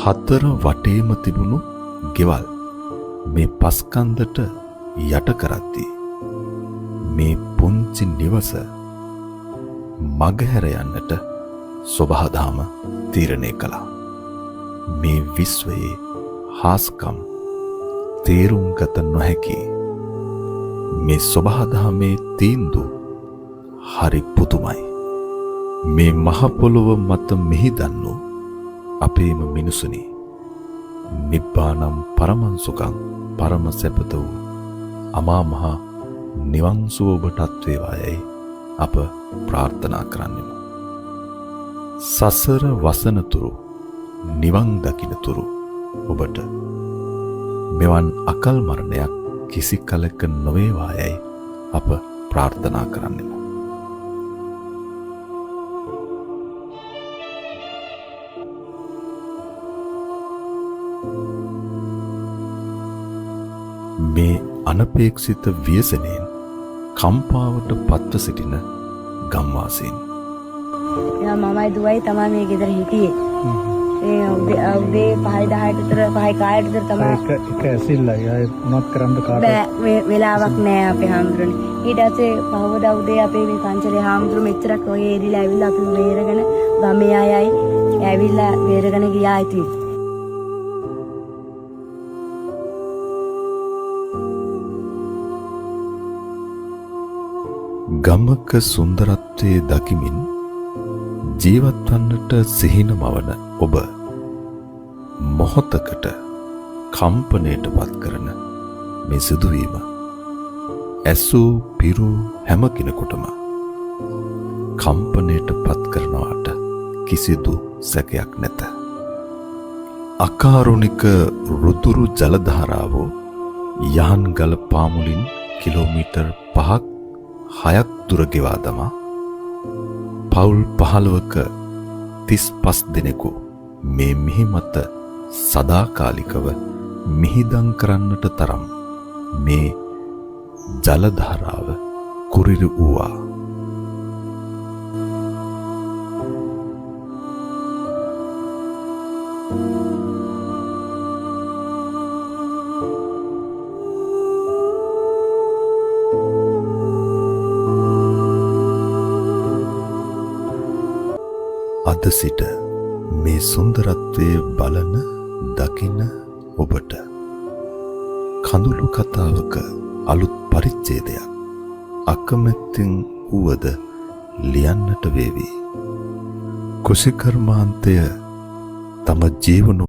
හතර වටේම තිබුණු ගෙවල් මේ පස්කන්දට යට කරද්දී මේ පුංචි නිවස මගහැර යන්නට සොබහදාම තීරණය කළා. මේ විශ්වයේ හාස්කම් තේරුම් ගත නොහැකි මේ සොබහදාමේ තීන්දුව හරි පුදුමයි. මේ මහ පොළොව මත මිහිදන්නු අපේම මිනිසුනි නිබ්බානම් පරමංසුකං පරම සැපත වූ අමා මහ නිවන් සුව ඔබටත් වේවායයි අප ප්‍රාර්ථනා කරන්නෙමු. සසර වසනතුරු නිවන් දකින්නතුරු ඔබට මෙවන් අකල් මරණයක් කිසි කලක නොවේවායයි අප ප්‍රාර්ථනා කරන්නෙමු. මේ අනපේක්ෂිත ව්‍යසනයෙන් කම්පාවට පත්ව සිටින ගම්වාසීන්. මමයි දුවයි තමයි මේ ගෙදර හිටියේ. ඒ උදේ 5:10ට විතර 5:00ට විතර තමයි එක ඇසිල්ලයි ආයේ මොනවත් කරන්න කාටවත් බෑ වෙලාවක් නෑ අපේ හාමුදුරනේ. ඊට පස්සේ පහවදා උදේ අපේ මේ පංචලේ හාමුදුරු මෙච්චරක් ඔය එරිලා ඇවිල්ලා අපි වේරගෙන ගමේ අයයි ඇවිල්ලා වේරගෙන ගියා ඉතින්. ගමක සුන්දරත්වයේ දකිමින් ජීවත් වන්නට සිහින මවන ඔබ මොහොතකට කම්පණයට පත් කරන මේ සිදුවීම ඇසූ පිරු හැම කෙනෙකුටම කම්පණයට පත් කරනවාට කිසිදු සැකයක් නැත. අකාරුණික රුදුරු ජල ධාරාවෝ යහන්ගල පාමුලින් කිලෝමීටර් 5ක් 6ක් දුර ගෙවා දමා පවුල් 15ක 35 දෙනෙකු මේ මිහි මත සදාකාලිකව මිහිදන් කරන්නට තරම් මේ ජල ධාරාව කුරිරු වූවා. අද සිට මේ සුන්දරත්වයේ බලන දකින ඔබට කඳුළු කතාවක අලුත් පරිච්ඡේදයක් අකමැත්තෙන් වුවද ලියන්නට වේවි. කුසිකර්මාන්තය තම ජීවන